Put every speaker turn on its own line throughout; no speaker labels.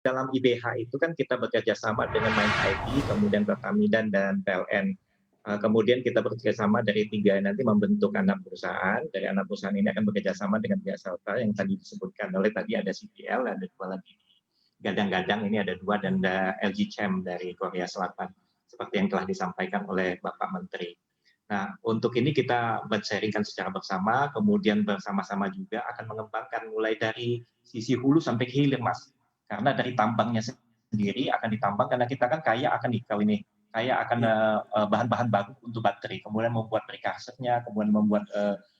dalam IBH itu kan kita bekerja sama dengan Mind ID, kemudian Pertamina dan PLN. Kemudian kita bekerja sama dari 3 nanti membentuk anak perusahaan. Dari anak perusahaan ini akan bekerja sama dengan pihak swasta yang tadi disebutkan oleh tadi ada CPL, ada 2 lagi gadang-gadang ini ada 2 dan ada LG Chem dari Korea Selatan seperti yang telah disampaikan oleh Bapak Menteri. Nah, untuk ini kita men-sharing-kan secara bersama, kemudian bersama-sama juga akan mengembangkan mulai dari sisi hulu sampai ke hilir, Mas. Karena dari tambangnya sendiri akan ditambang karena kita kan kaya akan nikel ini, kaya akan
Ya,
bahan-bahan baku untuk baterai, kemudian membuat precursor-nya, kemudian membuat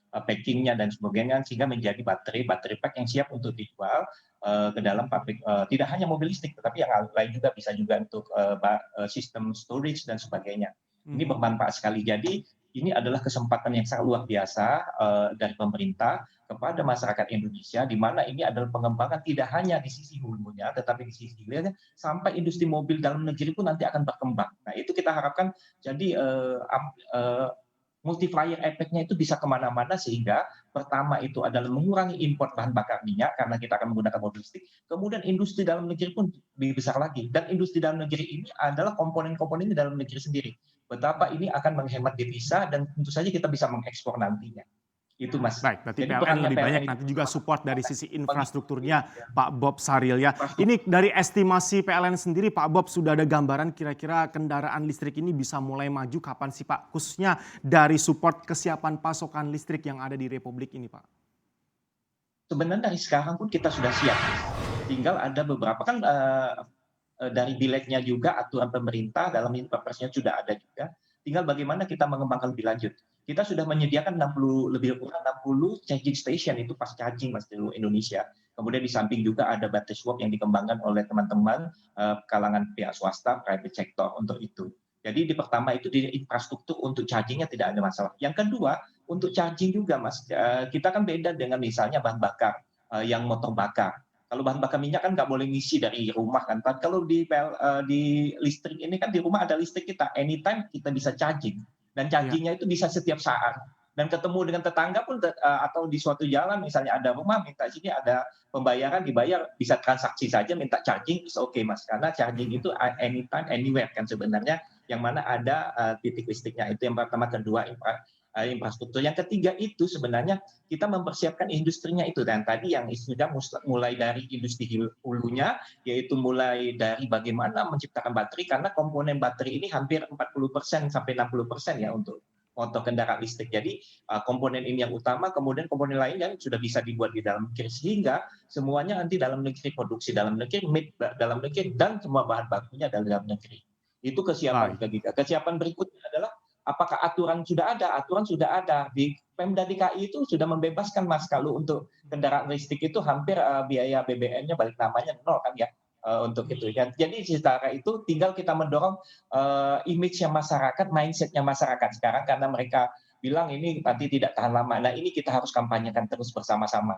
packing-nya dan sebagainya sehingga menjadi baterai pack yang siap untuk dijual ke dalam pabrik, tidak hanya mobil listrik tetapi yang lain juga bisa juga untuk sistem storage dan sebagainya. Ini
mhm.
bermanfaat sekali. Jadi ini adalah kesempatan yang sangat luar biasa dari pemerintah kepada masyarakat Indonesia, di mana ini adalah pengembangan tidak hanya di sisi hulunya, tetapi di sisi hilirnya, sampai industri mobil dalam negeri pun nanti akan berkembang. Nah, itu kita harapkan jadi multiplier efeknya itu bisa kemana-mana sehingga pertama itu adalah mengurangi impor bahan bakar minyak karena kita akan menggunakan mobil listrik, kemudian industri dalam negeri pun lebih besar lagi. Dan industri dalam negeri ini adalah komponen-komponen di dalam negeri sendiri. Betapa ini akan menghemat devisa dan tentu saja kita bisa mengekspor nantinya. Itu Mas.
Baik, berarti
Jadi
PLN
perannya
lebih banyak
PLN itu
nanti juga support dari sisi
bagi
infrastrukturnya
ya,
Pak Bob Saril ya.
infrastruktur.
Ini dari estimasi PLN sendiri Pak Bob sudah ada gambaran kira-kira kendaraan listrik ini bisa mulai maju kapan sih Pak? Khususnya dari support kesiapan pasokan listrik yang ada di Republik ini Pak.
Sebenarnya dari sekarang pun kita sudah siap, Mas. Tinggal ada beberapa kan dari bileknya juga aturan pemerintah dalam ini Perpresnya sudah ada juga. Tinggal bagaimana kita mengembangkan lebih lanjut. Kita sudah menyediakan 60 lebih kurang 60 charging station itu fast charging Mas di seluruh Indonesia. Kemudian di samping juga ada battery swap yang dikembangkan oleh teman-teman kalangan pihak swasta, private sector untuk itu. Jadi di pertama itu di infrastruktur untuk chargingnya tidak ada masalah. Yang kedua untuk charging juga Mas, kita kan beda dengan misalnya bahan bakar yang motor bakar. Kalau bahan bakar minyak kan nggak boleh ngisi dari rumah kan. Kalau di listrik ini kan di rumah ada listrik kita, anytime kita bisa charging dan
Iya.
chargingnya itu bisa setiap saat. Dan ketemu dengan tetangga pun atau di suatu jalan misalnya ada rumah minta sini ada pembayaran dibayar bisa transaksi saja minta charging is okay Mas karena charging itu anytime anywhere kan sebenarnya yang mana ada titik listriknya itu yang pertama kedua infrastruktur yang ketiga itu sebenarnya kita mempersiapkan industrinya itu dan tadi yang sudah mulai dari industri hulunya yaitu mulai dari bagaimana menciptakan baterai karena komponen baterai ini hampir 40% sampai 60% ya untuk motor kendaraan listrik. Jadi komponen ini yang utama, kemudian komponen lain yang sudah bisa dibuat di dalam negeri sehingga semuanya nanti dalam negeri produksi dalam negeri, made dalam negeri dan semua bahan bakunya dalam negeri. Itu kesiapan
Baik.
kita. Kesiapan berikutnya adalah apakah aturan sudah ada? Aturan sudah ada. Di Pemda DKI itu sudah membebaskan Mas kalau untuk kendaraan listrik itu hampir biaya BBM-nya balik namanya nol kan ya untuk itu. Jadi secara itu tinggal kita mendorong image-nya masyarakat, mindset-nya masyarakat sekarang karena mereka bilang ini nanti tidak tahan lama. Nah ini kita harus kampanyekan terus bersama-sama.